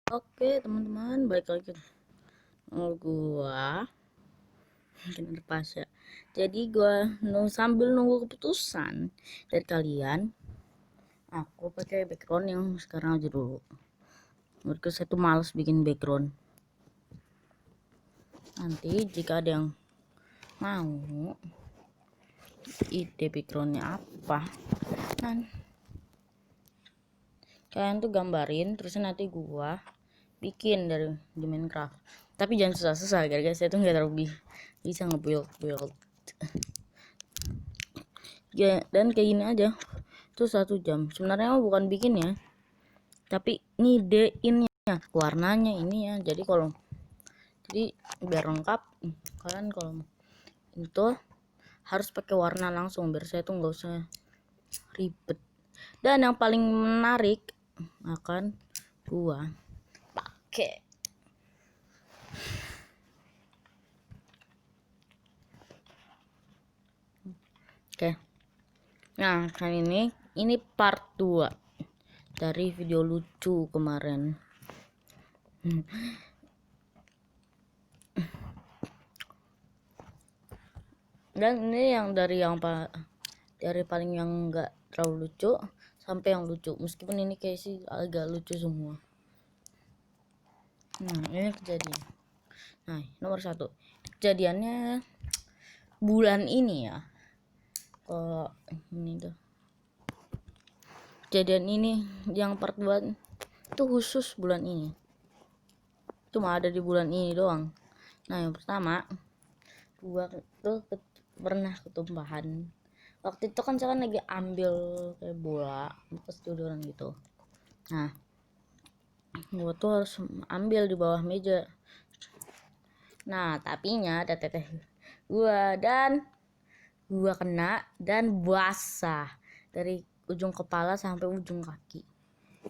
Oke teman-teman, balik lagi gua mungkin ada pas ya. Jadi gua sambil nunggu keputusan dari kalian, aku pakai background yang sekarang aja dulu. Menurutku saya tuh males bikin background. Nanti jika ada yang mau ide backgroundnya apa, kalian tuh gambarin, terus nanti gua bikin dari di Minecraft. Tapi jangan susah-susah, gara-gara saya tuh nggak terlalu bisa nge-build ya. Dan kayak gini aja tuh 1 jam sebenarnya bukan bikin ya, tapi ngideinnya warnanya ini ya. Jadi biar lengkap, kalian kalau itu harus pakai warna langsung biar saya tuh nggak usah ribet. Dan yang paling menarik akan gua pakai oke. Nah, kali ini part 2 dari video lucu kemarin. Dan ini yang dari paling yang enggak terlalu lucu sampai yang lucu, meskipun ini kayak sih agak lucu semua. Ini kejadian. Nah, nomor 1 kejadiannya bulan ini ya. Kalau ini tuh kejadian ini yang part 2 itu khusus bulan ini, cuma ada di bulan ini doang. Nah, yang pertama gua tuh pernah ketumpahan. Waktu itu kan saya kan lagi ambil kayak bola bekas tiduran gitu. Nah, gua tuh harus ambil di bawah meja. Nah, tapinya ada teteh gua dan gua kena dan basah dari ujung kepala sampai ujung kaki.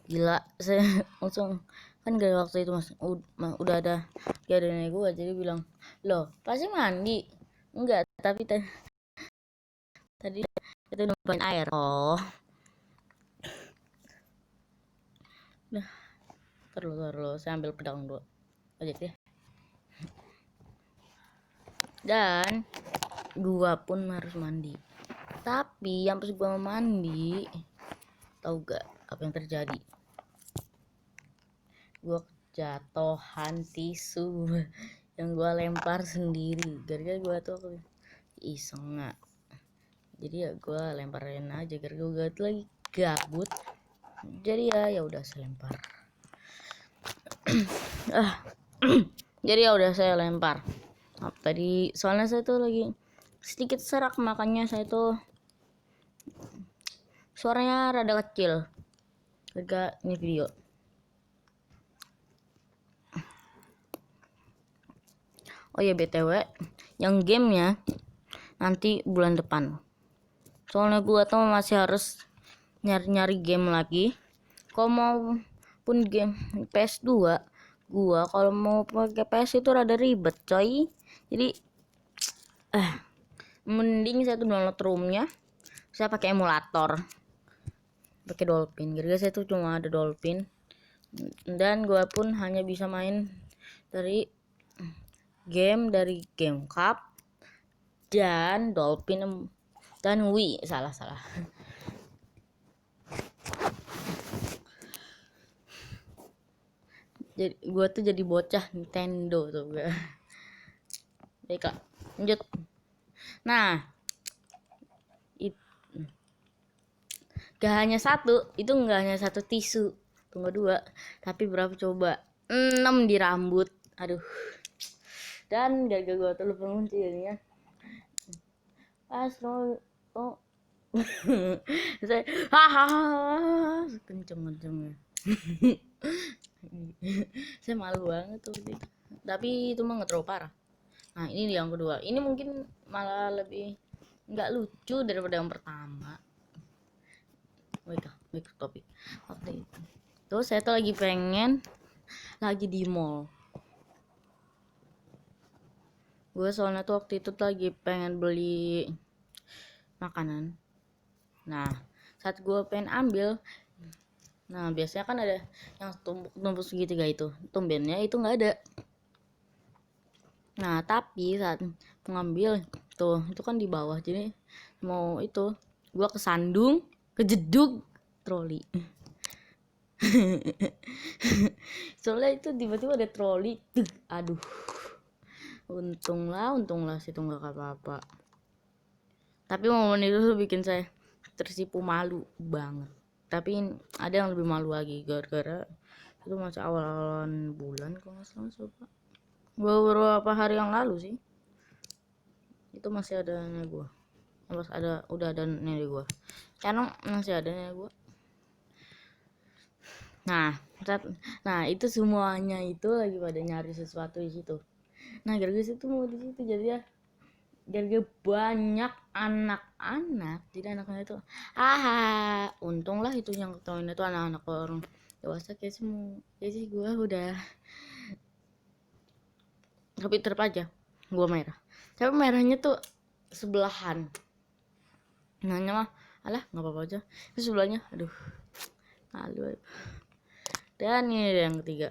Gila, saya langsung kan gak waktu itu udah ada ya nenek gua, jadi bilang, "Loh, pasti mandi?" Enggak, tapi tadi itu numpain air. Oh. Nah, terus saya ambil pedang dulu. Aja deh. Dan gua pun harus mandi. Tapi yang pas gua mandi, tahu gak apa yang terjadi? Gua jatuhan tisu yang gua lempar sendiri. Gara-gara gua tuh iseng nggak. Jadi ya gua lemparin aja gara-gara gua tuh lagi gabut. Jadi ya udah saya lempar. Jadi ya udah saya lempar. Tadi soalnya saya tuh lagi sedikit serak, makanya saya tuh suaranya rada kecil. Harga ini video. Oh ya, BTW, yang gamenya nanti bulan depan. Soalnya gua tuh masih harus nyari-nyari game lagi. Kalau mau pun game PS2, gua kalau mau pakai PS itu rada ribet, coy. Jadi mending saya tuh download ROM-nya. Saya pakai emulator. Pakai Dolphin. Gara-gara saya tuh cuma ada Dolphin. Dan gua pun hanya bisa main dari Game Cup dan Dolphin dan Wii. Salah. Jadi gua tuh jadi bocah Nintendo tuh gue. Baik, lanjut. Nah, gak hanya satu, itu nggak hanya satu tisu, tunggu 2, tapi berapa coba? 6 di rambut. Aduh. Dan gara-gara gua tuh lupa ngunci jadinya. Pas oh. Saya hahaha kenceng-kencengnya. Saya malu banget tuh gitu. Tapi itu mah nggak terlalu parah. Nah, ini yang kedua. Ini mungkin malah lebih nggak lucu daripada yang pertama. Baik topik. Waktu itu tuh saya tuh lagi di mall. Gue soalnya tuh waktu itu tuh lagi pengen beli makanan. Nah, saat gue pengen ambil, Nah biasanya kan ada yang tumpuk segitiga itu, tumbennya itu nggak ada. Nah tapi saat mengambil tuh itu kan di bawah, jadi mau itu gua kesandung, kejeduk troli. Soalnya itu tiba-tiba ada troli, aduh, untunglah situ nggak apa-apa. Tapi momen itu tuh bikin saya tersipu malu banget. Tapi ada yang lebih malu lagi, gara-gara itu masih awal-awalan bulan kalau nggak salah, coba beberapa hari yang lalu sih, itu masih ada nenek gua, udah ada nenek gua, karena masih ada nenek gua. Nah itu semuanya itu lagi pada nyari sesuatu di situ. Nah gara-gara situ mau di situ, jadi ya gara-gara banyak anak-anak, jadi anaknya itu untunglah itu yang ketahuin itu anak-anak orang dewasa kayak semua. Jadi gue udah, tapi tetap aja gue merah, tapi merahnya tuh sebelahan. Nanya mah alah nggak apa-apa aja, terus sebelahnya aduh malu. Dan ini yang ketiga,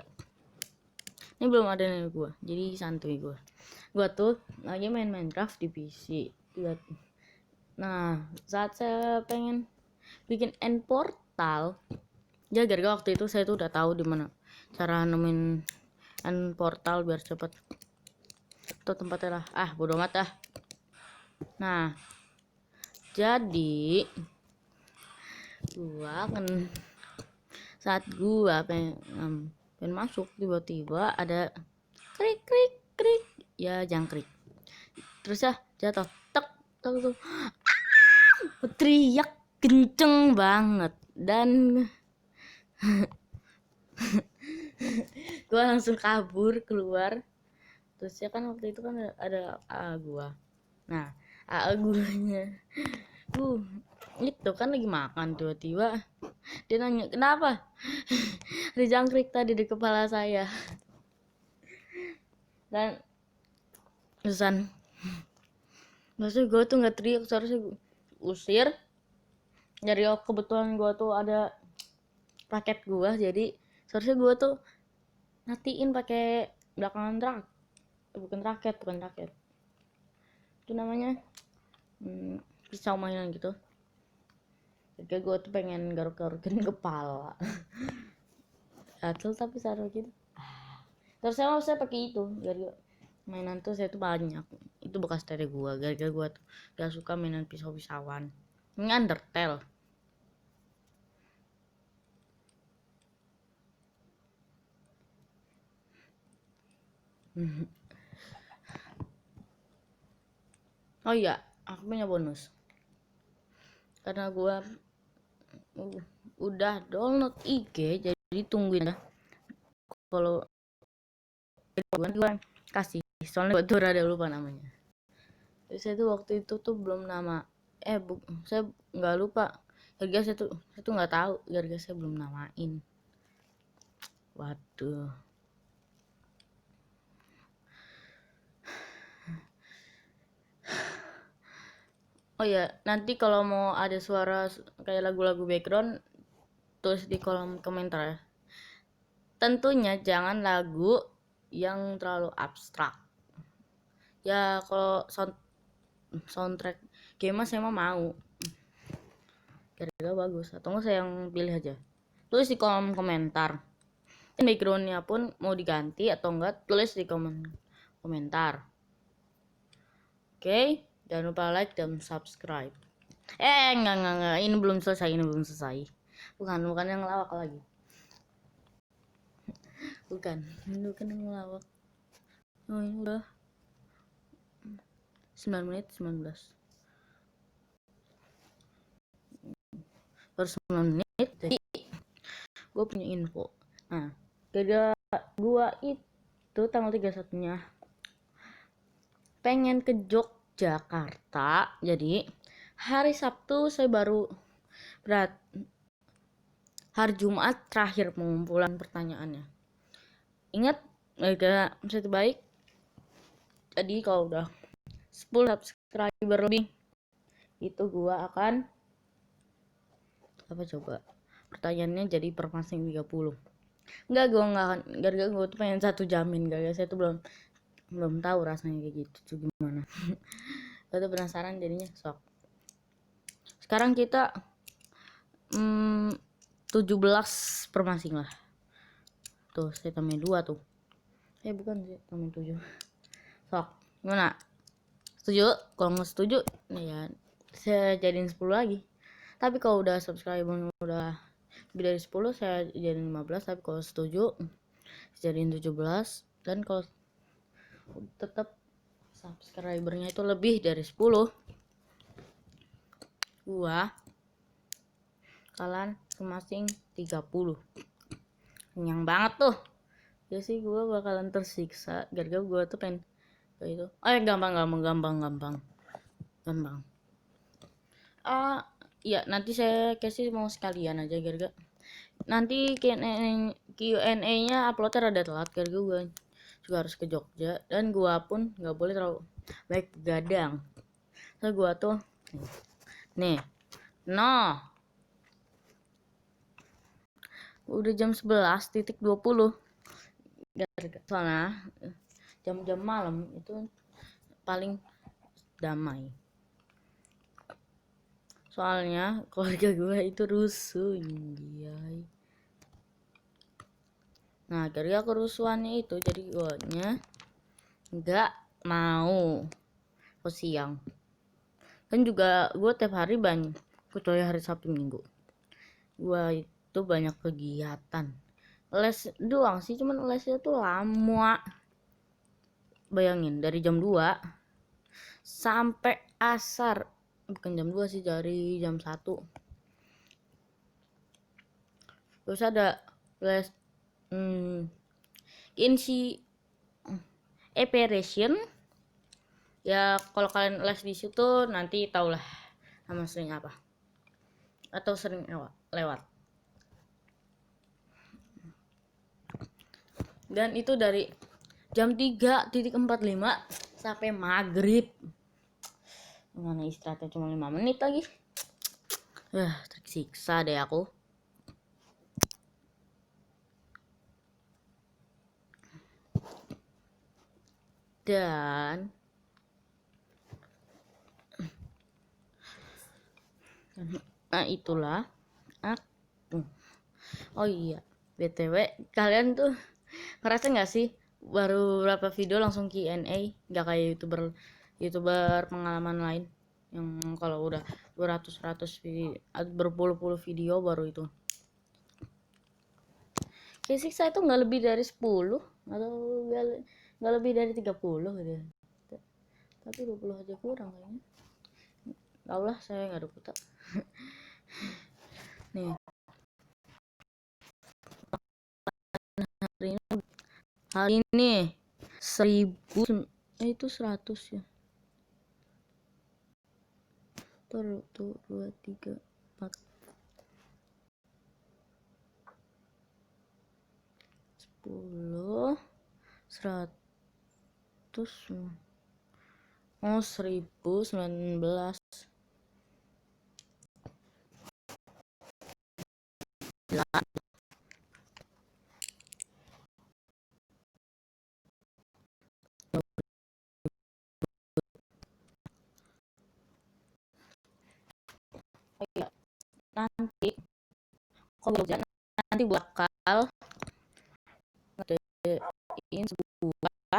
ini belum ada nih gue, jadi santuy gue tuh lagi main Minecraft di PC. Nah saat saya pengen bikin end portal, ya gara-gara waktu itu saya tuh udah tahu di mana cara nemuin end portal biar cepet tuh tempatnya lah, bodo amat ah. Nah jadi gua kan saat gua pengen masuk, tiba-tiba ada krik krik krik, ya jangkrik, terus ya jatuh tek tek tuh, teriak kenceng banget dan gua langsung kabur keluar. Terus ya kan waktu itu kan ada AA gua. Nah AA guanya itu kan lagi makan, tiba-tiba dia nanya kenapa ada jangkrik tadi di kepala saya. Dan terusan maksudnya gue tuh nggak teriak, seharusnya gue usir. Dari kebetulan gue tuh ada paket gue, jadi seharusnya gue tuh natiin pakai belakangan bukan raket itu namanya pisau mainan gitu. Jadi gue tuh pengen garuk-garukin kepala gatel tapi saru gitu. Terus saya pakai itu, jadi mainan tuh saya tuh banyak, itu bekas dari gue, gara-gara gue tuh gak suka mainan pisau-pisauan. Ini Undertale. Oh iya, aku punya bonus karena gue udah download IG, jadi tungguin dah kalau gue kasih, soalnya gue tuh rada lupa namanya. Jadi saya tuh waktu itu tuh belum nama, saya nggak lupa, gara-gara saya tuh nggak tahu, gara-gara saya belum namain. Waduh. Oh ya, nanti kalau mau ada suara kayak lagu-lagu background, tulis di kolom komentar ya. Tentunya jangan lagu yang terlalu abstrak. Ya kalau soundtrack game saya mau. Kira-kira bagus, atau enggak saya yang pilih aja. Tulis di kolom komentar. Backgroundnya pun mau diganti atau enggak, tulis di komentar. Oke, jangan lupa like dan subscribe. Enggak, ini belum selesai. Bukan yang lawak lagi. Bukan yang lawak. Oh, ini udah 9 menit 19. Baru 9 menit, jadi gue punya info. Nah, gara gue itu tanggal 31-nya pengen ke Yogyakarta, jadi hari Sabtu saya baru hari Jumat terakhir pengumpulan pertanyaannya. Ingat, agak saya baik. Jadi kalau udah 10 subscriber lebih, itu gua akan apa coba? pertanyaannya jadi per masing 30. Enggak, gue nggak akan, gara-gara gue tuh pengen 1 jamin, gara-gara saya tuh belum tahu rasanya kayak gitu tuh gimana. Gue tuh penasaran jadinya sok. Sekarang kita 17 per masing lah. Tuh saya tambahin 2 tuh. Bukan sih, tambahin 7. Sok, gimana? Setuju? Kalau nggak setuju, nih ya saya jadiin 10 lagi. Tapi kalau udah subscriber udah lebih dari 10, saya jadiin 15. Tapi kalau setuju, jadiin 17. Dan kalau tetap subscribernya itu lebih dari 10, gua kalian masing 30. Kenyang banget tuh. Ya sih, gua bakalan tersiksa gara-gara gua tuh pengen kayak itu. Gampang. Ya nanti saya kasih mau sekalian aja gara-gara nanti Q&A-nya uploadnya rada telat gara-gara gue juga harus ke Jogja dan gua pun nggak boleh terlalu baik gadang. So gua tuh nih udah jam 11.20. Soalnya jam-jam malam itu paling damai. Soalnya keluarga gue itu rusuh, anjay. Nah, gara-gara kerusuhannya itu jadi gue nggak mau ke siang. Kan juga gue tiap hari banyak, kecuali hari Sabtu Minggu, gue itu banyak kegiatan. Les doang sih, cuman lesnya tuh lama. Bayangin dari jam 2 sampai asar. Bukan jam 2 sih, dari jam 1. Terus ada les operation. Ya kalau kalian les di situ nanti taulah sama sering apa atau sering lewat. Dan itu dari jam 3.45 sampai maghrib. Mana istirahatnya cuma 5 menit lagi. Tersiksa deh aku. Dan itulah aku. Oh iya, BTW kalian tuh ngerasa nggak sih baru berapa video langsung Q&A, nggak kayak youtuber pengalaman lain yang kalau udah beratus-ratus berpuluh-puluh video baru itu. Fisik saya tuh nggak lebih dari 10 atau nggak lebih dari 30 gitu. Tapi 20 aja kurang kayaknya. Tau lah, saya nggak ada kuota. Nih hari ini 1000 itu 100 ya. Tuh 2 3 4 10 100 1019. Nanti kalau nanti bakal ngedein sebuah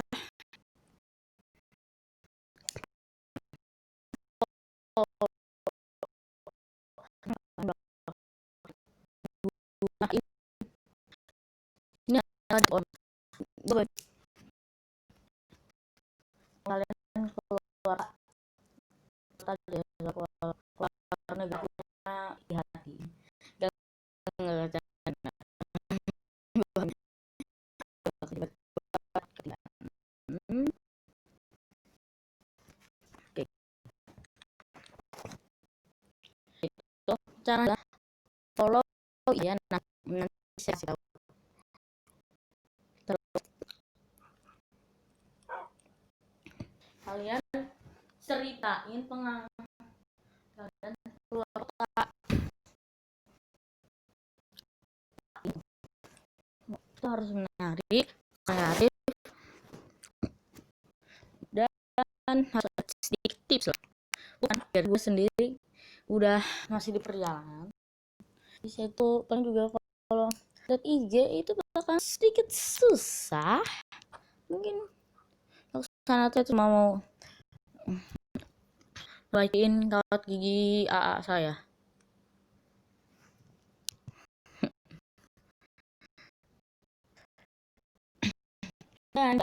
ini ada kalian keluar negara hati dan itu cara follow ya, nanti saya kasih tahu. Terus kalian ceritain pengalaman kalian keluar kota harus menarik, kreatif, dan harus sedikit tips lah. Bukan dari gue sendiri udah masih di perjalanan. Bisa itu kan juga kalau lihat IG itu bakal sedikit susah. Mungkin sana tuh cuma mau bacain kawat gigi AA saya. Dan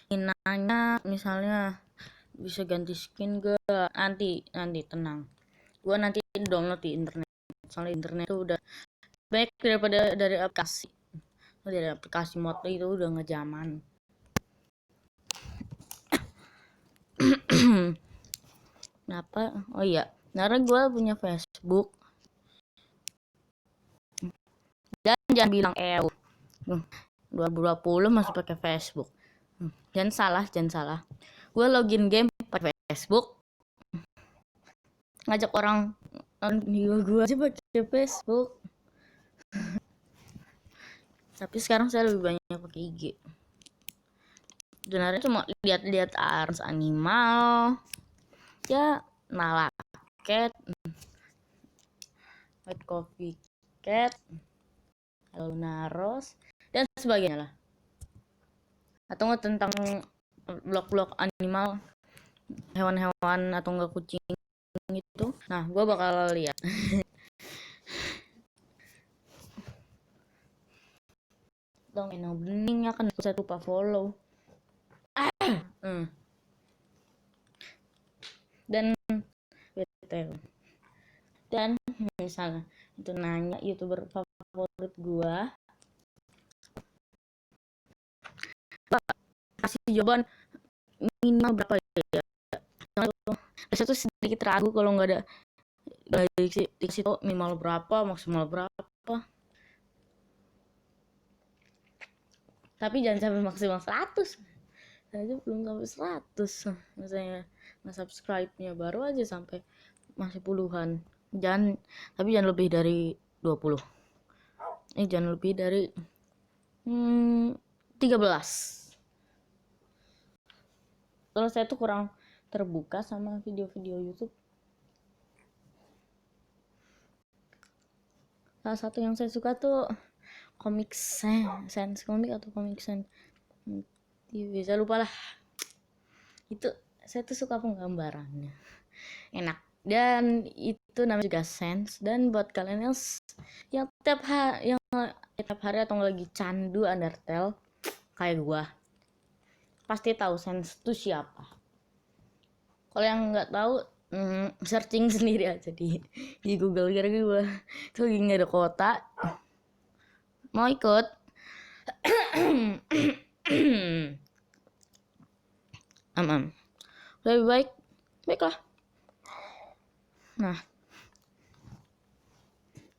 yang nanya misalnya bisa ganti skin gak, nanti tenang, gua nanti download di internet, soalnya internet tuh udah baik daripada dari aplikasi mod itu udah ngejaman. Kenapa? Oh iya, karena gue punya Facebook. Dan jangan bilang 2020 masih pakai Facebook. Jangan salah. Gue login game pakai Facebook. Ngajak orang gue aja pakai Facebook. Tapi sekarang saya lebih banyak pakai IG. Sebenarnya cuma lihat-lihat arts animal, ya Nala Cat, White Coffee Cat, Luna Rose, dan sebagainya lah. Atau nggak tentang blog-blog animal, hewan-hewan atau enggak kucing gitu. Nah, gue bakal lihat. Dong, bening akan saya lupa follow. Dan misalnya itu nanya YouTuber favorit gua, kasih jawaban minimal berapa ya? Saya tuh sedikit ragu kalau nggak ada dikasih tau minimal berapa, maksimal berapa. Tapi jangan sampai maksimal 100. Saya belum sampai 100. Misalnya subscribe-nya baru aja sampai masih puluhan. Tapi jangan lebih dari 20. Jangan lebih dari 13. Kalau saya tuh kurang terbuka sama video-video YouTube. Salah satu yang saya suka tuh Comic Sans Comic atau Comic Sans TV, saya lupa lah. Itu saya tuh suka penggambarannya, enak. Dan itu namanya juga Sans. Dan buat kalian yang tiap hari atau lagi candu Undertale kayak gua, pasti tahu Sans itu siapa. Kalau yang nggak tahu, searching sendiri aja di Google. Kira-kira gue tuh lagi nggak ada kota, mau ikut. Lebih baiklah. Nah,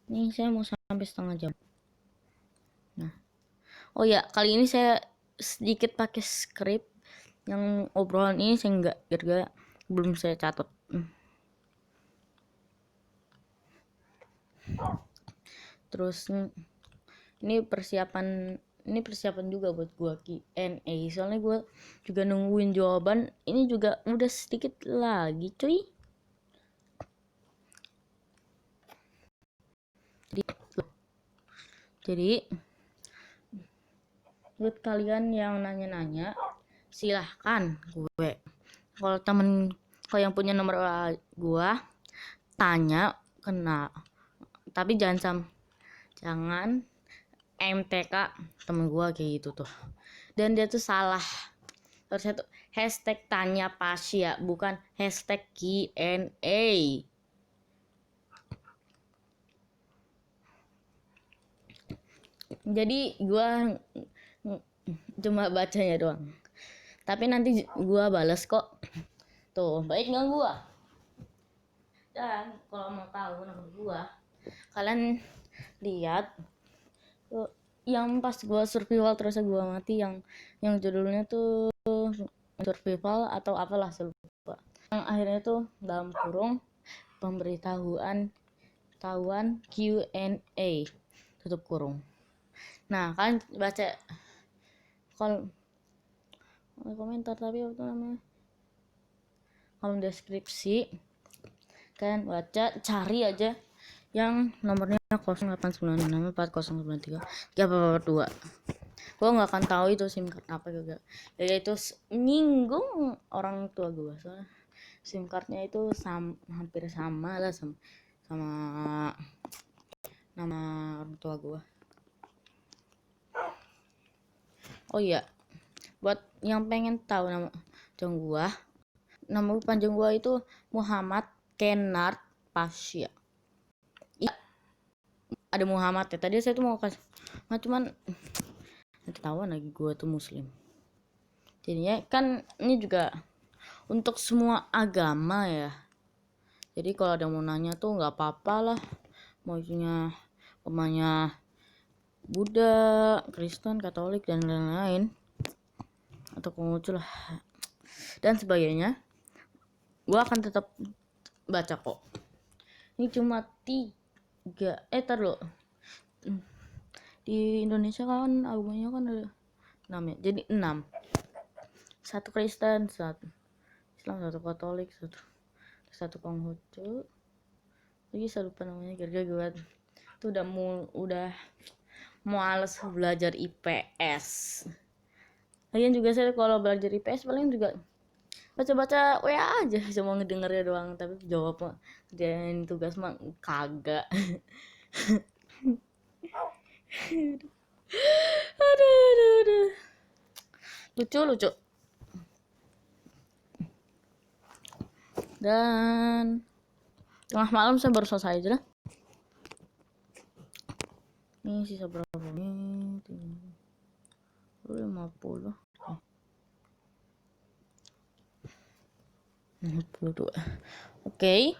ini saya mau sampai setengah jam. Nah, oh ya, kali ini saya sedikit pakai skrip. Yang obrolan ini saya nggak belum saya catat. Terus ini persiapan juga buat gua Q&A, soalnya gua juga nungguin jawaban. Ini juga udah sedikit lagi cuy. Jadi buat kalian yang nanya-nanya, silahkan gue. Kalau yang punya nomor gua, tanya kena. Tapi jangan MTK temen gua kayak gitu tuh. Dan dia tuh salah. Terus itu hashtag tanya Pasya, bukan hashtag Q&A. Jadi gua cuma bacanya doang. Tapi nanti gua balas kok. Tuh, baik nggak gua? Dan kalau mau tahu nomor gua, kalian lihat yang pas gua survival terus gua mati, yang judulnya tuh survival atau apalah, saya lupa. Yang akhirnya tuh dalam kurung pemberitahuan Q&A tutup kurung. Nah, kalian baca kalau komentar, tapi apa namanya, kolom deskripsi kalian baca, cari aja yang nomornya 08964093 gua nggak akan tahu itu SIM card apa juga, ya itu nyinggung orang tua gua, soalnya SIM cardnya itu hampir sama lah sama nama orang tua gua. Oh iya, buat yang pengen tahu nama panjang gua, nama panjang gua itu Muhammad Kennard Pasya. Iya, ada Muhammad ya. Tadi saya tuh mau kasih, cuman ketahuan lagi gua tuh muslim. Jadinya kan ini juga untuk semua agama ya. Jadi kalau ada mau nanya tuh nggak apa-apa lah. Maunya pemanya Buddha, Kristen, Katolik dan lain-lain, atau Konghucu lah dan sebagainya, gua akan tetap baca kok. Ini cuma 3 tar lo di Indonesia kan agamanya kan ada 6 ya, jadi 6, 1 Kristen, 1 Islam, 1 Katolik, 1 Konghucu, lagi saya lupa namanya, gara-gara gue tuh udah males belajar IPS. Lagian juga saya kalau belajar IPS paling juga baca-baca WA aja, cuma ngedengernya doang, tapi jawab mah kerjain tugas mah kagak. aduh. Lucu. Dan tengah malam saya baru selesai aja lah. Ini sisa berapa menit? 50. 52. Oke.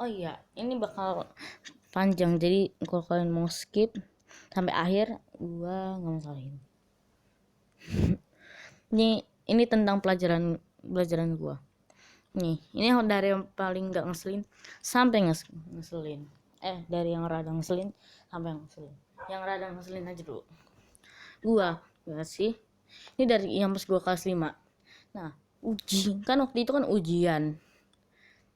Oh iya, ini bakal panjang, jadi kalau kalian mau skip sampai akhir gua nggak masalahin. ini tentang pelajaran gua. Nih, ini dari yang paling nggak ngeselin sampai ngeselin. Dari yang rada ngeselin sampai ngeselin. Yang rada ngeselin aja dulu. Gua sih. Ini dari yang pas gua kelas 5. Nah, kan waktu itu kan ujian.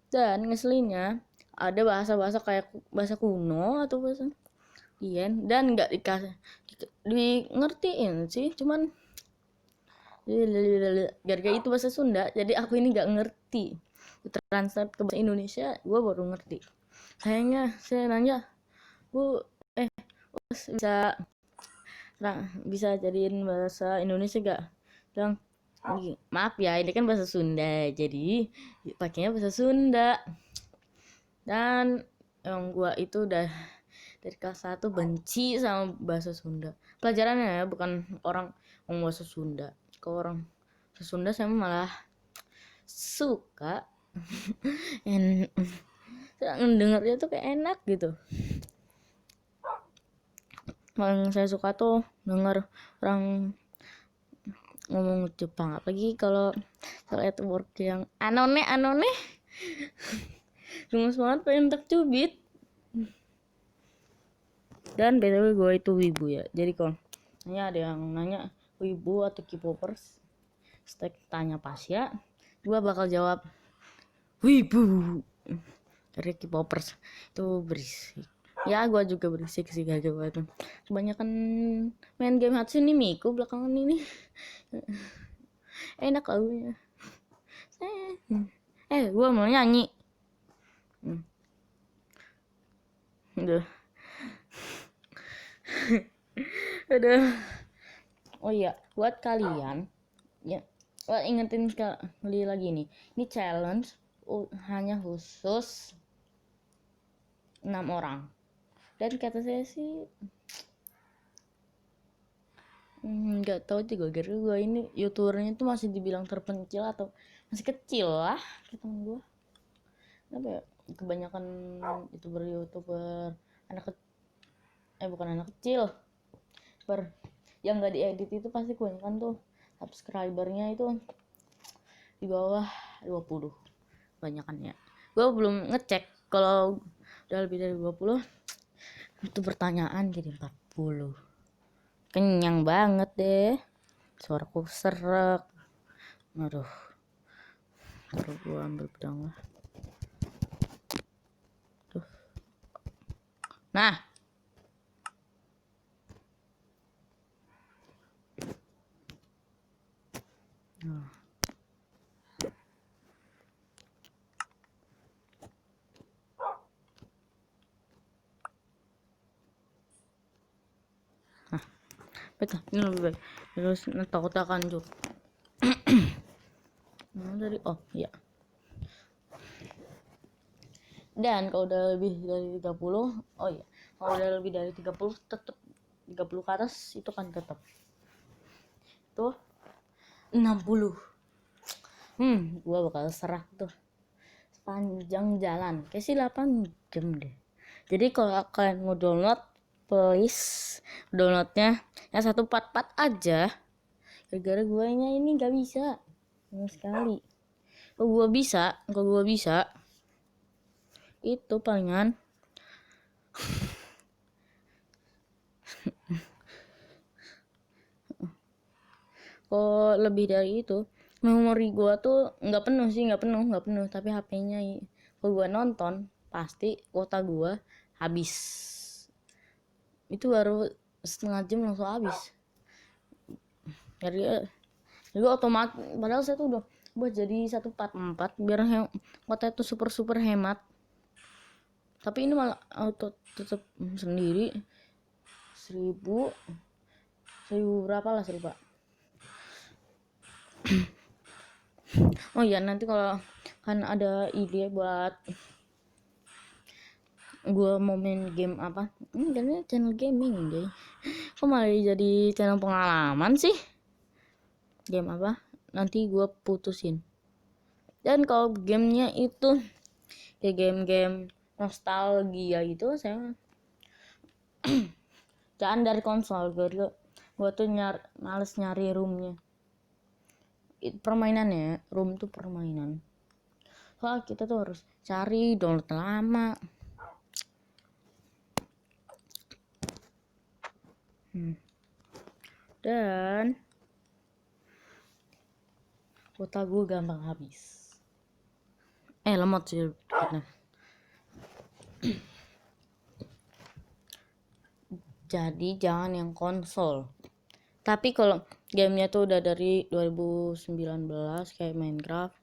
Dan ngeselinnya ada bahasa-bahasa kayak bahasa kuno atau bahasa Ien, dan nggak di ngertiin sih, cuman gara-gara itu bahasa Sunda, jadi aku ini nggak ngerti. Translate ke bahasa Indonesia gue baru ngerti. Kayaknya saya nanya, Bu, bisa jadiin bahasa Indonesia gak? Bilang, maaf ya, ini kan bahasa Sunda, jadi pakainya bahasa Sunda. Dan yang gua itu udah dari kelas 1 benci sama bahasa Sunda. Pelajarannya ya, bukan orang ngomong bahasa Sunda. Kalau orang bahasa Sunda saya malah suka. Dengarnya tuh kayak enak gitu. Paling saya suka tuh denger orang ngomong Jepang, apalagi kalau lihat word yang anone gemes banget, pengen tak cubit. Dan btw gue itu wibu ya, jadi kalau ada yang nanya wibu atau K-popers, tanya Pasya, gue bakal jawab wibu. Dari K-popers itu berisik ya, gue juga berisik sih, gak banget. Kebanyakan main game Hatsune Miku belakangan ini. Enak lagunya. Gue mau nyanyi. Udah. Oh iya, buat kalian ya, ingetin kali lagi nih, ini challenge hanya khusus 6 orang. Dan kata saya sih nggak tahu juga, gara gue ini youtubernya tuh masih dibilang terpencil atau masih kecil lah kata gue. Kenapa ya, kebanyakan youtuber anak bukan anak kecil, yang nggak diedit itu pasti kebanyakan tuh subscribernya itu di bawah 20 kebanyakan ya. Gue belum ngecek kalau udah lebih dari 20 Itu pertanyaan jadi 40. Kenyang banget deh. Suaraku serak. Aduh. Terus gua ambil pedang lah. Tuh. Nah. Baiklah, ini lebih baik. Terus takut akan hancur. Dari ya. Dan kalau udah lebih dari 30, oh iya, kalau udah lebih dari 30 tetap 30 ke atas itu kan tetap. Tuh 60. Gua bakal serah tuh sepanjang jalan. Kayak sih 8 jam deh. Jadi kalau kalian mau download, please downloadnya yang 144 aja. Gara-gara guanya ini gak bisa sama sekali. Kalau gua bisa itu palingan kalau lebih dari itu memori gua tuh nggak penuh, tapi HP-nya kalau gua nonton pasti kuota gua habis. Itu baru setengah jam langsung habis. Jadi otomatis, padahal saya tuh udah buat jadi 144 biar kuota itu super hemat. Tapi ini malah auto tetap sendiri 1000 berapa lah 1000 Pak. Oh iya, nanti kalau kan ada ide buat gue mau main game apa, ini channel gaming guys, kok malah jadi channel pengalaman sih, game apa nanti gue putusin. Dan kalau gamenya itu kayak game-game nostalgia itu saya jangan dari konsol. Gue tuh males nyari roomnya. Permainannya room tuh permainan, soalnya kita tuh harus cari download lama. Dan kuota gue gampang habis. Lemot sih bener. Jadi jangan yang konsol. Tapi kalau gamenya tuh udah dari 2019 kayak Minecraft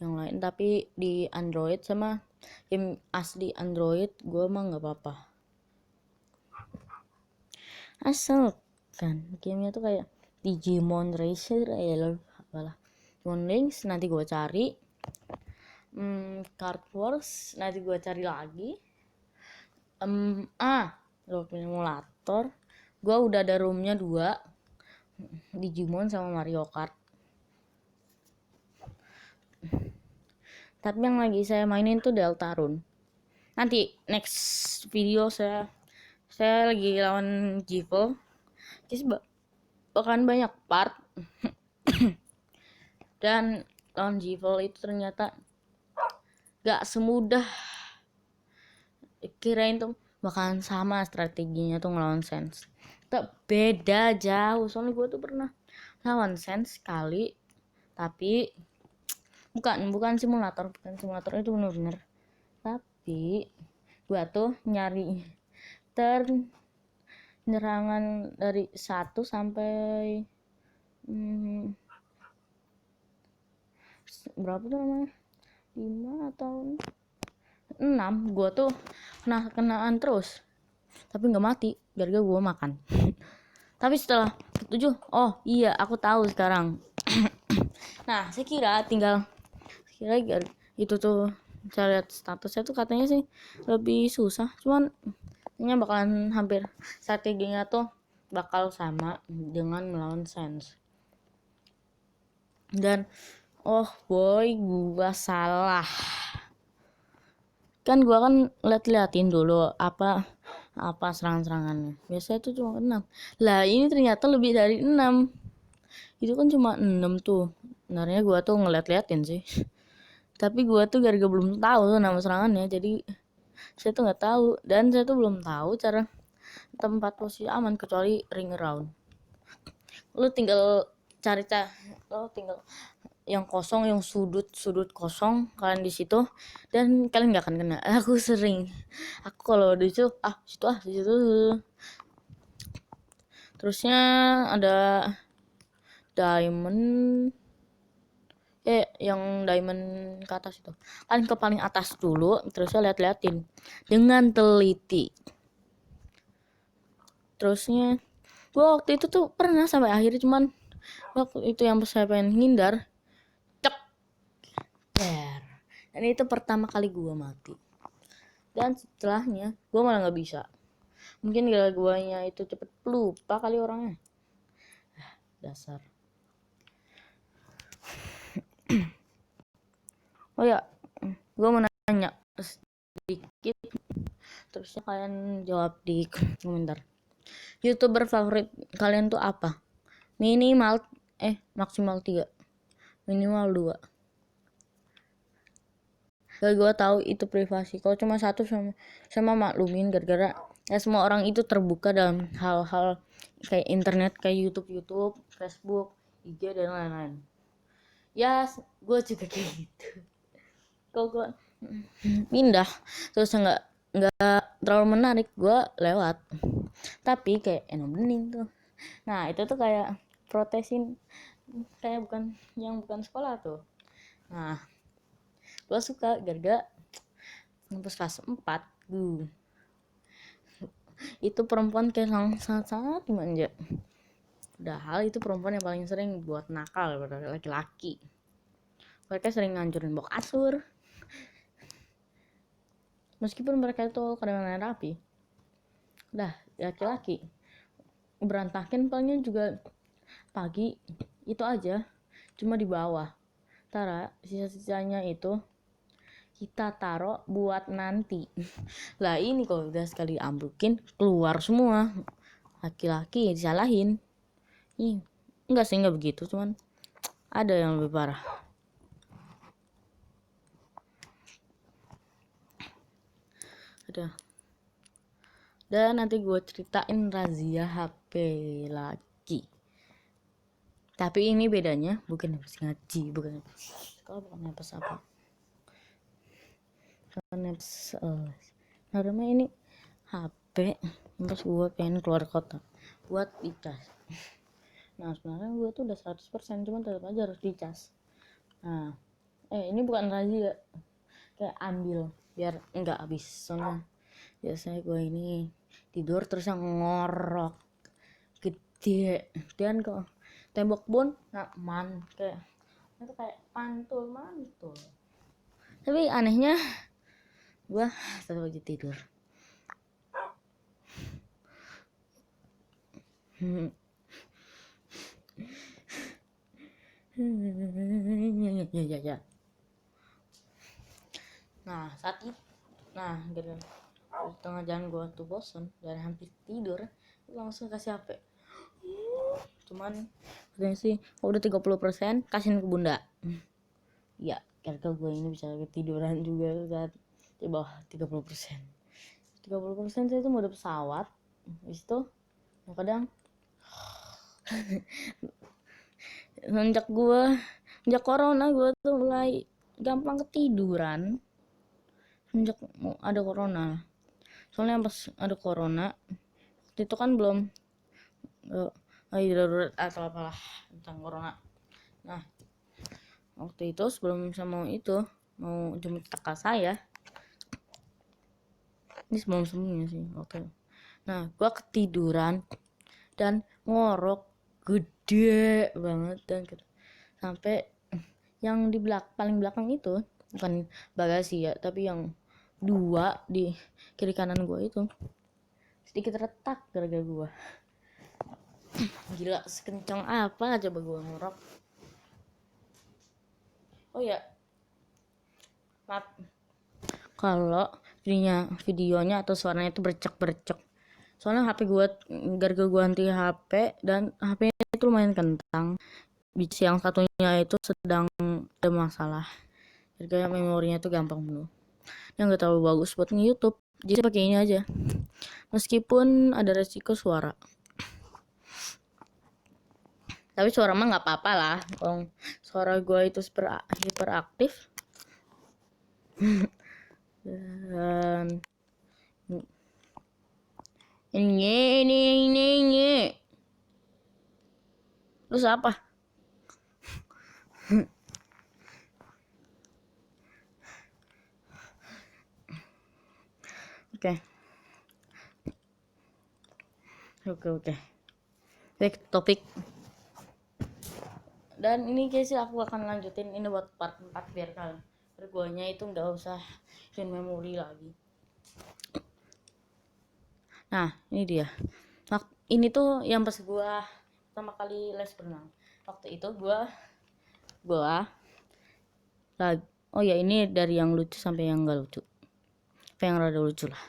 yang lain, tapi di Android sama game asli Android, gue mah nggak apa-apa. Asal kan gamenya tuh kayak Digimon Racer apalah, Digimon Links nanti gue cari, Card Wars nanti gue cari lagi, Road Simulator gue udah ada roomnya 2, Digimon sama Mario Kart. Tapi yang lagi saya mainin tuh Deltarune. Nanti next video saya lagi lawan Givel. Jadi bakalan banyak part. Dan lawan Givel itu ternyata gak semudah kirain tuh bakalan sama strateginya tuh ngelawan Sense. Tak beda jauh. Soalnya gue tuh pernah lawan Sense sekali, tapi bukan simulator itu bener-bener. Tapi gue tuh nyari penyerangan dari 1 sampai berapa tuh namanya, 5 atau 6. Gue tuh kenaan terus tapi nggak mati gara-gara gue makan. Tapi setelah 7, oh iya aku tahu sekarang. Nah saya kira itu tuh saya lihat statusnya tuh katanya sih lebih susah, cuman ini bakalan hampir strateginya tuh bakal sama dengan melawan Sense. Dan oh boy, gua salah. Kan gua kan liatin dulu apa serangan-serangannya. Biasanya tuh cuma 6. Lah ini ternyata lebih dari 6. Itu kan cuma 6 tuh. Sebenarnya gua tuh ngeliatin sih. Tapi gua tuh gara-gara belum tahu tuh nama serangannya. Jadi saya tuh nggak tahu, dan saya tuh belum tahu cara tempat posisi aman kecuali ring around. Lu tinggal cari lo tinggal yang kosong, yang sudut kosong, kalian di situ dan kalian nggak akan kena. Aku kalau di situ di situ. Terusnya ada diamond, yang diamond ke atas itu. Kalian ke paling atas dulu, terusnya liatin dengan teliti. Terusnya gua waktu itu tuh pernah sampai akhir, cuman waktu itu yang saya pengen hindar, cek, dan itu pertama kali gua mati. Dan setelahnya gua malah nggak bisa. Mungkin gara guanya itu cepet lupa kali orangnya. Dasar. Oh ya, gua mau nanya sedikit, terusnya kalian jawab di komentar. YouTuber favorit kalian tuh apa? Maksimal 3, minimal 2. Gak gue tahu itu privasi. Kalau cuma satu sama maklumin, gara-gara ya semua orang itu terbuka dalam hal-hal kayak internet, kayak YouTube, Facebook, IG dan lain-lain. Ya gue juga kayak gitu. Kalau gue pindah terus nggak terlalu menarik, gue lewat. Tapi kayak bening tuh. Nah itu tuh kayak protesin, kayak bukan sekolah tuh. Nah gue suka gara-gara pas kelas 4 itu perempuan kayak sangat manja. Padahal itu perempuan yang paling sering buat nakal pada laki-laki. Mereka sering ngancurin box kasur, meskipun mereka itu kadang-kadang rapi. Dah laki-laki berantakin palingnya juga pagi itu aja, cuma di bawah. Tara sisa-sisanya itu kita taruh buat nanti. Lah ini kalau udah sekali ambrukin keluar semua, laki-laki disalahin. Enggak sih, enggak begitu, cuman ada yang lebih parah. Dan nanti gue ceritain razia HP lagi. Tapi ini bedanya bukan habis ngaji, bukan habis apa. Karena namanya ini HP pas gue pengen keluar kota buat dicas. Nah sebenarnya gue tuh udah 100%, cuman tetap aja harus dicas. Nah ini bukan razia, kayak ambil biar enggak habis. Soalnya biasanya gue ini tidur terus yang ngorok gede dan kok tembok bon kayak itu kayak mantul. Tapi anehnya gue tetap aja tidur. Ya. Nah saat itu gara di tengah jalan gue tuh bosen dan hampir tidur, langsung kasih HP. Cuman katanya sih udah 30%, kasihin ke bunda. Ya karena gue ini bisa ketiduran juga saat di bawah 30%. 30% saya itu mode pesawat. Habis itu kadang sejak corona gue tuh mulai gampang ketiduran. Sejak ada corona. Soalnya pas ada corona itu kan belum darurat atau apalah tentang corona. Nah waktu itu sebelum mau jemput kakak saya, ini sebelumnya sih waktu. Nah gua ketiduran dan ngorok gede banget, dan sampai yang di paling belakang itu bukan bagasi ya, tapi yang 2 di kiri kanan gua itu sedikit retak gara-gara gua. Gila, sekencang apa coba gua ngorok. Oh ya maaf kalau videonya atau suaranya itu bercek. Soalnya HP gue gara-gara gue ganti HP dan HP itu lumayan kentang. Yang satunya itu sedang ada masalah, gara-gara memorinya itu gampang penuh. Yang gak terlalu bagus buat YouTube. Jadi pakai ini aja, meskipun ada resiko suara, tapi suara mah nggak apa-apa lah. Kalau suara gue itu hiperaktif dan ini terus apa? Oke. Back to topik. Dan ini guys, aku akan lanjutin ini buat part 4 biar kalian guanya itu nggak usah in memori lagi. Nah, ini dia. Ini tuh yang pas gua pertama kali les berenang. Waktu itu gua lagi, oh ya, ini dari yang lucu sampai yang enggak lucu. Apa yang rada lucu lah.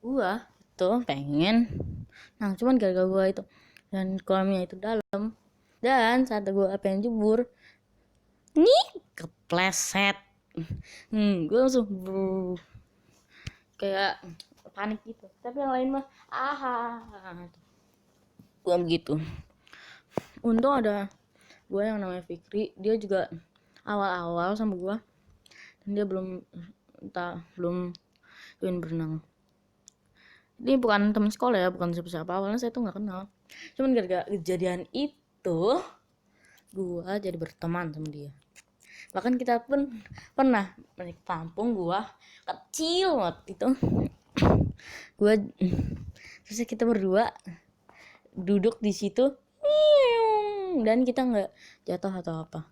Gua tuh pengen, nah cuman gara-gara gua itu dan kolamnya itu dalam, dan saat gua pengen jebur nih kepleset. Gue langsung kayak panik gitu, tapi yang lain mah gue begitu. Untung ada gue yang namanya Fikri, dia juga awal-awal sama gue dan dia belum join berenang. Ini bukan teman sekolah ya, bukan siapa-siapa, awalnya saya tuh nggak kenal, cuman gara-gara kejadian itu gue jadi berteman sama dia. Bahkan kita pun pernah naik kampung gua kecil waktu itu. Terus kita berdua duduk di situ dan kita nggak jatuh atau apa.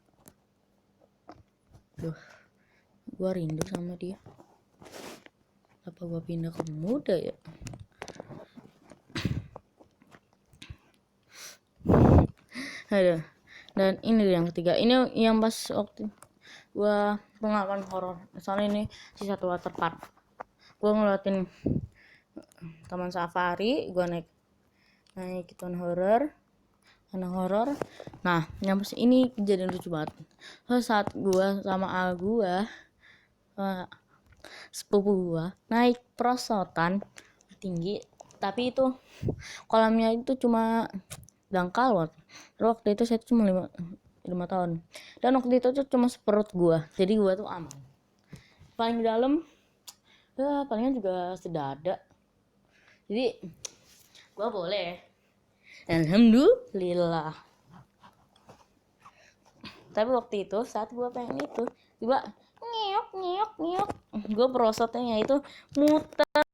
Gua rindu sama dia. Apa gua pindah ke muda ya? Aduh. Dan ini yang ketiga, ini yang pas waktu gua pengalaman horor. Soalnya ini si satu waterpark. Gua ngeliatin taman safari, gua naik ikutan horor. Nah, yang pas ini kejadian lucu banget. Saat gua sama gua sepupu gua naik perosotan tinggi, tapi itu kolamnya itu cuma dangkal. Waktu itu saya cuma 5 tahun, dan waktu itu tuh cuma seperut gua, jadi gua tuh aman. Paling dalam ya palingnya juga sedada, jadi gua boleh, alhamdulillah. Tapi waktu itu saat gua pengen itu tiba ngiok gua perosotnya itu muter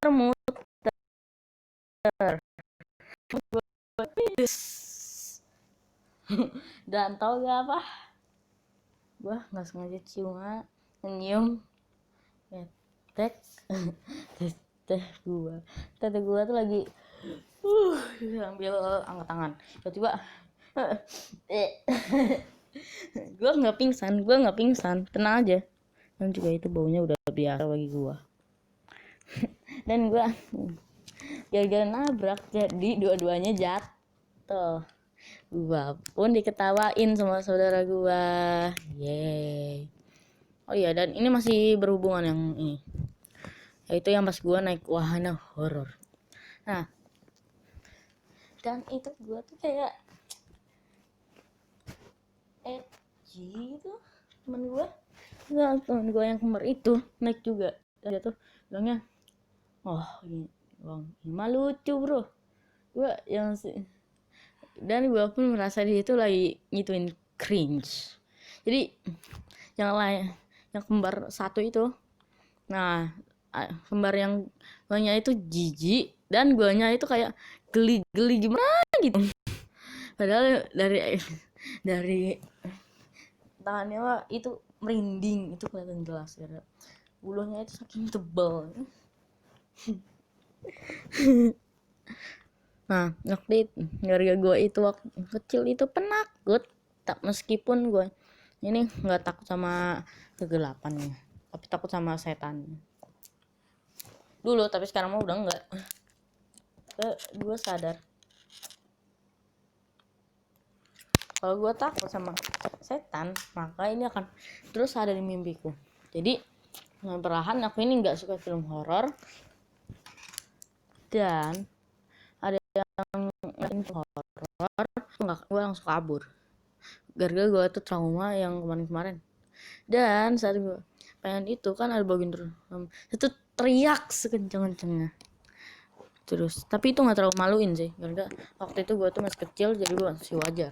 dan tahu gak apa, gua nggak sengaja nyium tete gua tuh lagi sambil angkat tangan, tiba-tiba gua nggak pingsan, tenang aja. Dan juga itu baunya udah biasa bagi gua. Dan gua gara-gara nabrak jadi dua-duanya jatuh. Gua pun diketawain sama saudara gua. Yeay. Oh iya, dan ini masih berhubungan yang ini, yaitu yang pas gua naik wahana horor. Nah, dan itu gua tuh kayak gitu. Temen gua yang kembar itu naik juga, dan dia tuh bilangnya, oh ini bang, ini lucu bro. Gua yang dan gue pun merasa dia itu lagi ngituin cringe. Jadi yang lain, yang kembar satu itu, nah kembar yang guanya itu jijik dan guanya itu kayak geli gimana gitu. Padahal dari tangannya wah, itu merinding, itu kelihatan jelas ya. Bulunya itu saking tebal. Nah, waktu itu gara-gara gue itu waktu kecil itu penakut, tak meskipun gue ini nggak takut sama kegelapan ya, tapi takut sama setan dulu, tapi sekarang mah udah enggak. Gue sadar kalau gue takut sama setan, maka ini akan terus ada di mimpiku. Jadi perlahan aku ini nggak suka film horor, Dan ada yang ngeliatin horor, enggak, gue langsung kabur gara-gara gue tuh trauma yang kemarin-kemarin. Dan saat gue pengen itu kan ada bagian terus itu teriak sekencang-kencangnya terus, tapi itu nggak terlalu maluin sih karena waktu itu gue tuh masih kecil jadi gue masih wajar.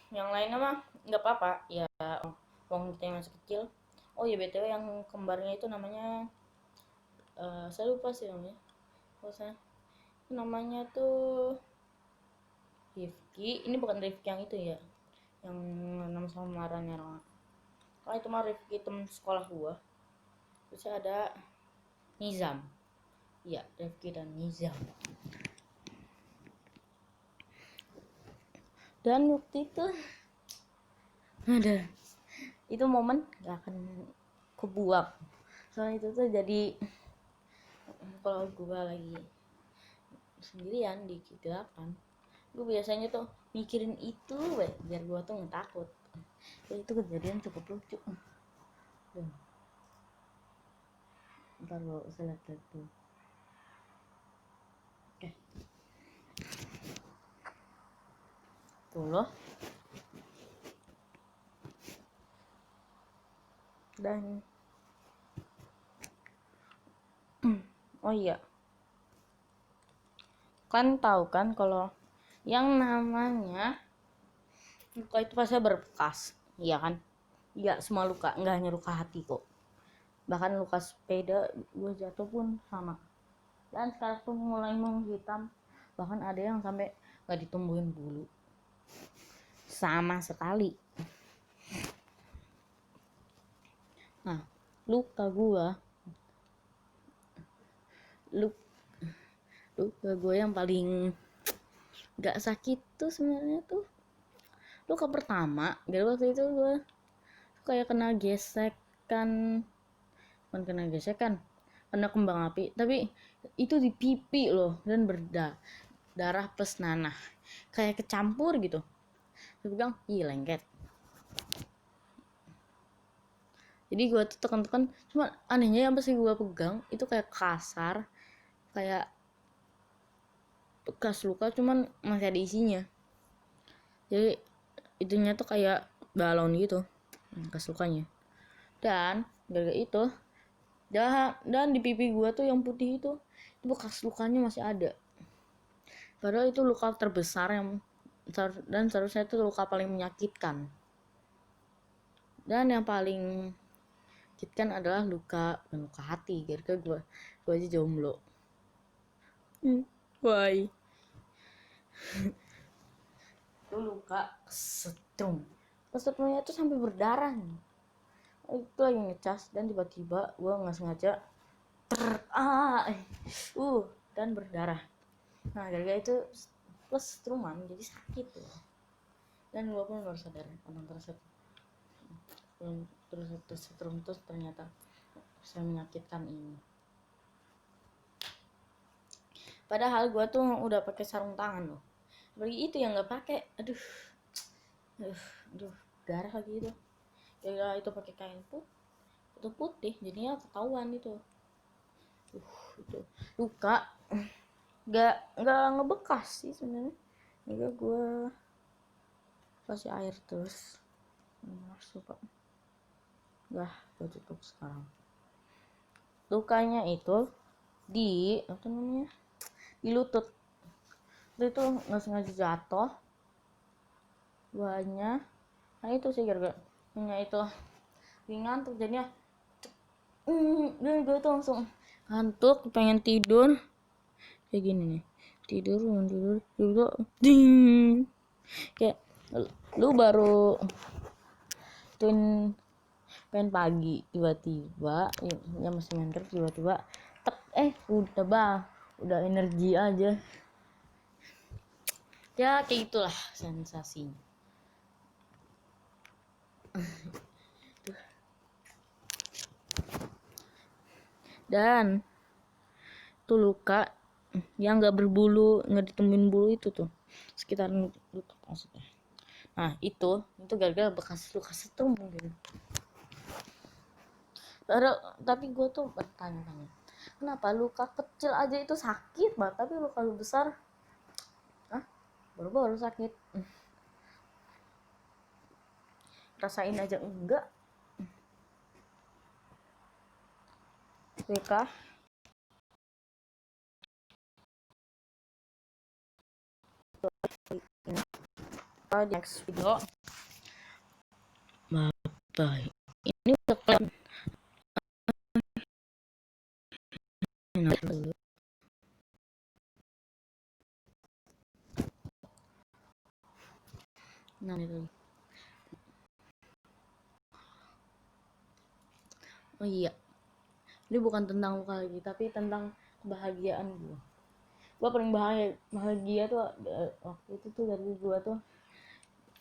Yang lainnya mah nggak apa-apa ya, wong kita masih kecil. Oh ya btw yang kembarnya itu namanya saya lupa sih namanya. Namanya tuh Rifki. Ini bukan Rifki yang itu ya, yang nama samarannya orang. Kalau itu mah Rifki temen sekolah gua. Terus ada Nizam. Iya, Rifki dan Nizam. Dan waktu itu ada itu momen gak akan kebuang. Soalnya itu tuh jadi kalau gua lagi sendirian di kegelapan, gue biasanya tuh mikirin itu biar gue tuh nggak takut. Itu kejadian cukup lucu. Ntar lo lihat tuh. Oke. Tuh loh. Dan oh iya, kan tahu kan kalau yang namanya luka itu pasti berbekas, iya kan? Iya, semua luka, nggak hanya luka hati kok. Bahkan luka sepeda gue jatuh pun sama. Dan sekarang tuh mulai menghitam, bahkan ada yang sampai nggak ditumbuhin bulu sama sekali. Nah, luka gue yang paling nggak sakit tuh sebenarnya tuh luka pertama. Jadi waktu itu gue kayak kena gesekan, bukan kena gesekan, kena kembang api, tapi itu di pipi loh, dan darah plus nanah kayak kecampur gitu. Gue bilang ih lengket. Jadi gue tuh tekan-tekan, cuma anehnya yang pas gue pegang itu kayak kasar, kayak bekas luka cuman masih ada isinya. Jadi itunya tuh kayak balon gitu bekas lukanya. Dan gara-gara itu dan di pipi gue tuh yang putih itu bekas lukanya masih ada. Padahal itu luka terbesar dan seharusnya itu luka paling menyakitkan. Dan yang paling menyakitkan adalah luka hati, gara-gara gue aja jomblo. Why? Itu luka kesetrumnya itu sampai berdarah nih. Itu lagi ngecas dan tiba-tiba gue nggak sengaja dan berdarah. Nah gara-gara itu plus struman jadi sakit tuh. Dan gue pun baru sadar terus setrum terus ternyata bisa menyakitkan ini. Padahal gue tuh udah pakai sarung tangan loh. Bagi itu yang nggak pakai, aduh darah lagi itu. Ya itu pakai kain itu putih, jadinya ketahuan itu. Itu luka nggak ngebekas sih sebenarnya. Juga gue kasih air terus. Suka. Gue tutup sekarang. Lukanya itu di apa namanya? Di lutut. Itu nggak sengaja jatuh. Guanya. Nah itu sih gara-gara itu ringan tuh jadinya. Dan gue tuh langsung ngantuk, pengen tidur. Kayak gini nih. Tidur ding. Kayak lu baru pengen pagi tiba-tiba ya masih main tiba-tiba udah energi aja ya kayak gitulah sensasinya. Dan tuh luka yang nggak berbulu, nggak ditemuin bulu itu tuh sekitar lutut maksudnya. Nah itu gara-gara bekas luka setrum mungkin. Tapi gue tuh bertanya-tanya, Kenapa luka kecil aja itu sakit banget, tapi luka besar baru sakit. Rasain aja enggak. WK next video. Bye. Ini udah kalian dulu. Nah itu. Oh iya, ini bukan tentang luka lagi, tapi tentang kebahagiaan gue. Gue paling bahagia tuh waktu itu tuh dari gue tuh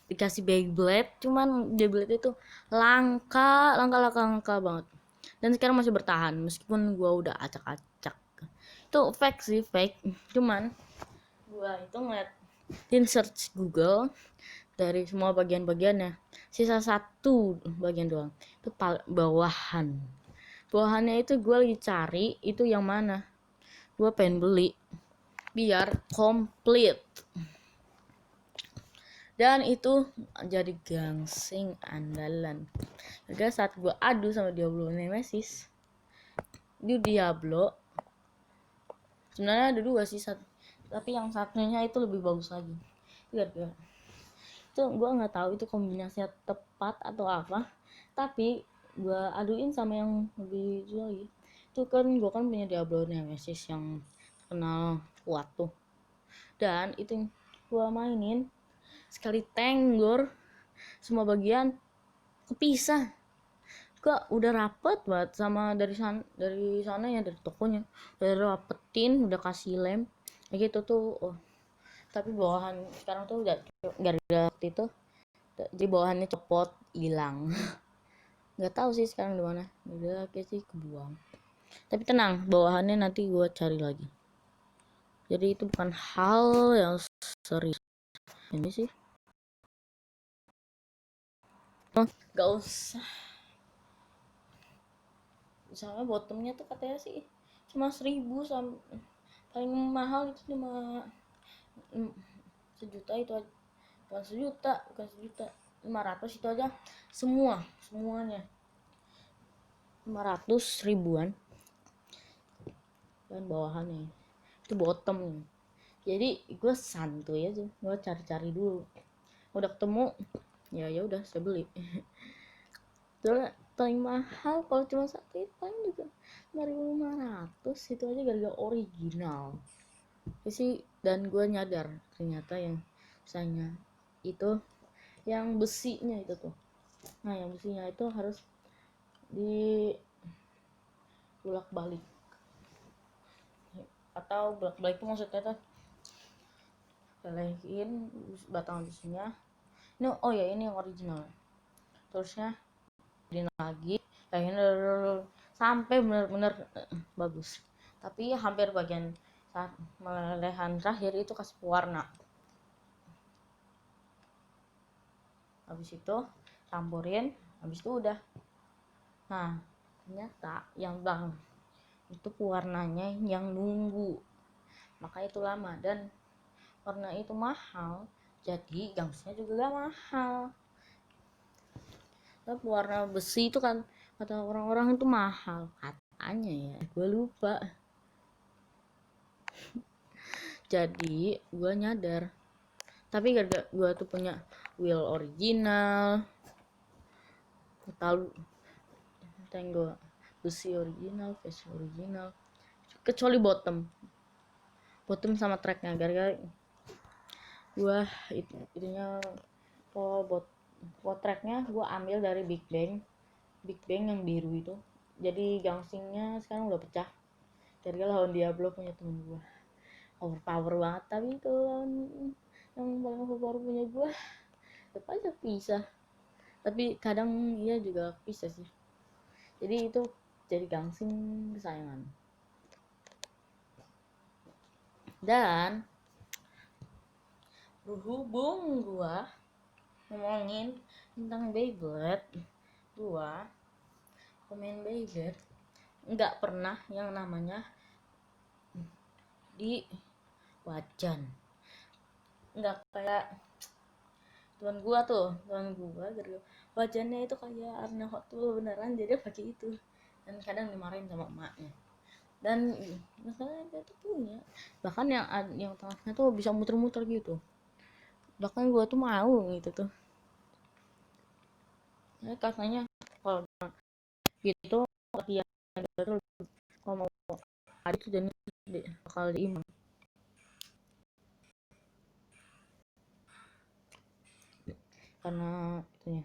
dikasih Beyblade, cuman Beyblade itu langka banget. Dan sekarang masih bertahan meskipun gue udah acak-acak. Itu fake sih, fake. Cuman gue itu ngeliatin search Google dari semua bagian-bagiannya, sisa satu bagian doang, itu bawahannya itu gue lagi cari itu yang mana. Gue pengen beli biar komplit, dan itu jadi gangsing andalan. Jadi saat gue adu sama Diablo Nemesis, di Diablo sebenarnya ada dua sih, tapi yang satunya itu lebih bagus lagi. Itu gue nggak tahu itu kombinasinya tepat atau apa, tapi gue aduin sama yang lebih lagi. Itu kan gue kan punya Diablo Nemesis yang terkenal kuat tuh, dan itu gue mainin sekali tenggor semua bagian kepisah. Gue udah rapet banget sama dari sana ya, dari tokonya udah rapetin, udah kasih lem kayak gitu tuh. Tapi bawahan sekarang tuh udah gara-gara waktu itu jadi bawahannya copot, hilang. Nggak tahu sih sekarang di mana, udah kayak sih kebuang. Tapi tenang, bawahannya nanti gue cari lagi. Jadi itu bukan hal yang serius ini sih. Gak usah, misalnya bottomnya tuh katanya sih cuma 1.000, paling mahal itu cuma sejuta itu aja. Bukan sejuta 500 itu aja, semuanya 500 ribuan. Dan bawahannya itu bottom. Jadi gue santuy aja, gue cari-cari dulu, udah ketemu ya udah saya beli. Terus paling mahal kalau cuma satu itu paling juga 5.500 itu aja, gara-gara original sih. Dan gue nyadar ternyata yang misalnya itu yang besinya itu tuh, nah yang besinya itu harus di bolak balik, atau bolak balik itu maksudnya tuh lelehin batang besinya ini. Oh ya, ini yang original, terusnya din lagi sampai benar-benar bagus. Tapi hampir bagian saat melelehan terakhir itu kasih pewarna. Habis itu campurin, habis itu udah. Nah ternyata yang bang itu pewarnanya yang nunggu, maka itu lama dan warna itu mahal, jadi gangsnya juga gak mahal. Tapi pewarna besi itu kan kata orang-orang itu mahal katanya ya, gue lupa. Jadi gue nyadar, tapi gara-gara gue tuh punya wheel original, tahu tenggo besi original, face original, kecuali bottom sama tracknya. Gara-gara gue itunya tracknya gue ambil dari Big Bang yang biru itu. Jadi gangsingnya sekarang udah pecah gara-gara lawan Diablo punya temen gue, overpower banget. Tapi kalau yang paling overpower punya gue tetap aja pisah, tapi kadang dia juga pisah sih. Jadi itu jadi gangsing kesayangan. Dan berhubung gua ngomongin tentang Beyblade, gua pemain Beyblade nggak pernah yang namanya di wajan. Nggak kayak teman gua wajannya itu kayak Arna Hot tuh beneran, jadi pakai itu. Dan kadang dimarahin sama emaknya. Dan masalahnya dia tuh punya, bahkan yang tengahnya tuh bisa muter-muter gitu. Bahkan gua tuh mau gitu tuh. Katanya kalau gitu latihan terus, kalau mau ada tuh dan bakal diimbang. Karena itunya,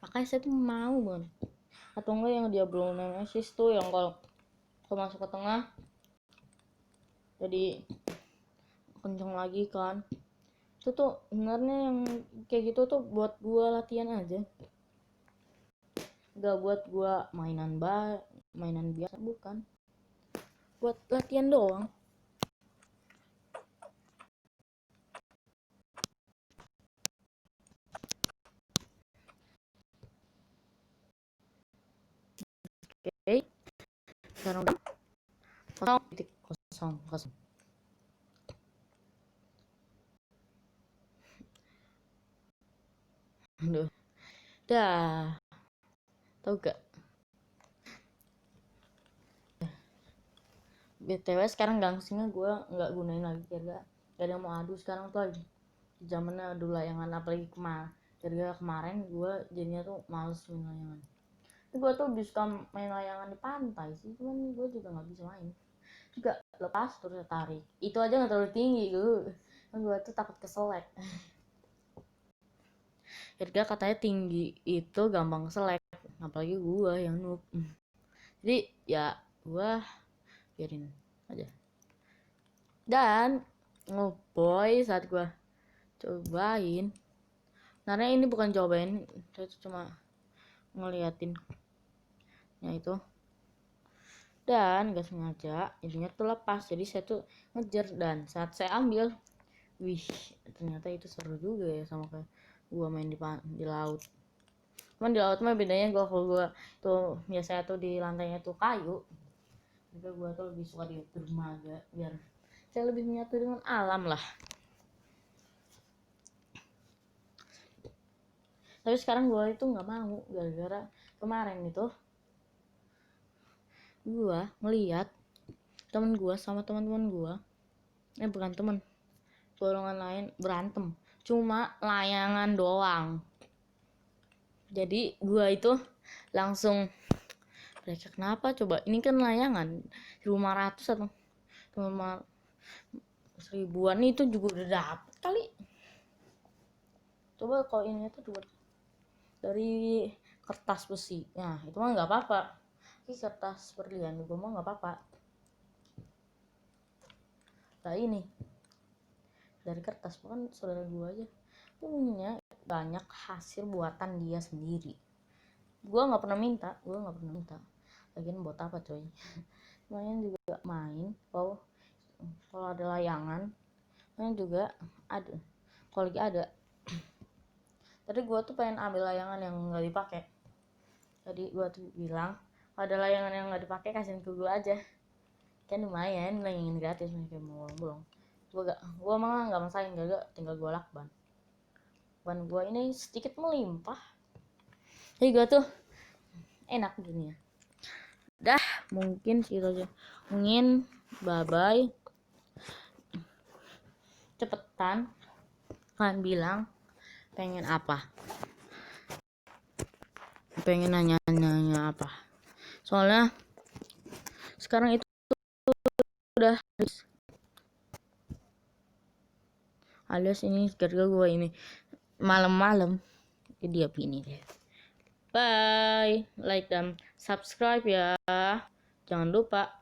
makanya saya tuh mau banget. Atau enggak yang dia belum assist tuh, yang kalau masuk ke tengah jadi kenceng lagi kan. Itu tuh sebenarnya yang kayak gitu tuh buat gua latihan aja, gak buat gua mainan biasa, bukan, buat latihan doang. Oke, sekarang udah 0.00. Aduh, dah, tau gak, BTW sekarang gangsingnya gue nggak gunain lagi, karena gak ada yang mau adu sekarang tuh lagi zamannya adu layangan. Apalagi kemarin gue jadinya tuh males main layangan. Gue tuh bisa main layangan di pantai sih, cuman gue juga nggak bisa main juga, lepas terus tarik itu aja nggak terlalu tinggi gue tuh takut keselek. Harga katanya tinggi itu gampang keselek, apalagi gue yang noob. Jadi ya gue biarin aja. Dan ngeboy saat gue cobain, karena ini bukan cobain, saya cuma ngeliatin ya itu, dan gak sengaja intinya tuh lepas, jadi saya tuh ngejar, dan saat saya ambil, wih, ternyata itu seru juga ya, sama kayak gua main di laut. Cuman di laut mah bedanya kalau gua tuh biasanya tuh di lantainya tuh kayu, juga gua tuh lebih suka di dermaga, biar saya lebih menyatu dengan alam lah. Tapi sekarang gua itu nggak mau, gara-gara kemarin itu gua ngeliat temen gua sama teman-teman gua, bukan temen, golongan lain, berantem cuma layangan doang. Jadi gua itu langsung, mereka kenapa coba, ini kan layangan 500 atau 1000-an itu juga udah dapet kali. Coba kalau ini tuh coba dari kertas besi, nah itu mah nggak apa-apa. Ini kertas berlian gue mah nggak apa-apa. Nah ini dari kertas, bukan saudara gue aja punya banyak hasil buatan dia sendiri. Gue nggak pernah minta, lagian buat apa coy. Main juga main, kalau ada layangan main juga ada, kalau lagi ada. Tadi gue tuh pengen ambil layangan yang nggak dipakai, jadi gue tuh bilang kalau ada layangan yang nggak dipakai kasihin ke gue aja, kan lumayan layangan gratis, mereka mau bolong. Gue mah nggak masain, gak tinggal gue lakban. Ban gue ini sedikit melimpah, jadi gue tuh enak dunia. Dah, mungkin segitu aja. Mungkin bye bye. Cepetan kalian bilang pengen apa, pengen nanya apa, soalnya sekarang itu udah alias ini gara-gara gue ini malam-malam jadi ini deh. Bye, like dan subscribe ya, jangan lupa.